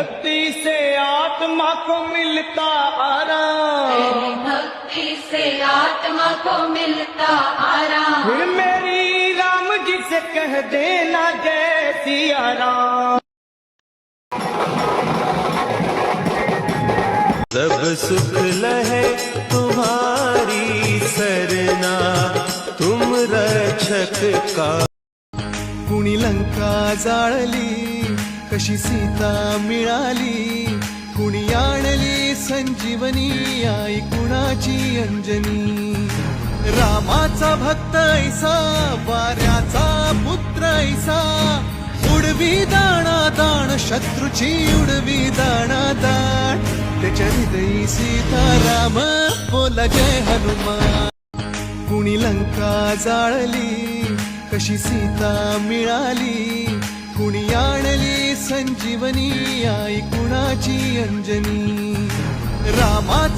भक्ति से आत्मा को मिलता आराम, तेरी भक्ति से आत्मा को मिलता आराम। फिर मेरी राम जी से कह देना जय सिया राम। सब सुख लहे तुम्हारी सरना, तुम रक्षक का। कुणी लंका जाळली, कशी सीता मिळाली, कुणी आणली संजीवनी, आई कुणाची अंजनी। रामाचा भक्त ऐसा, वाऱ्याचा पुत्र ऐसा, उडवी दाणा दाण शत्रूची, उडवी दाणा दाण, त्याच्या हृदयी सीता राम बोला जय हनुमान। कुणी लंका जाळली, कशी सीता मिळाली, कुणी आणली संजीवनी, आई कुणाची अंजनी। रामाचा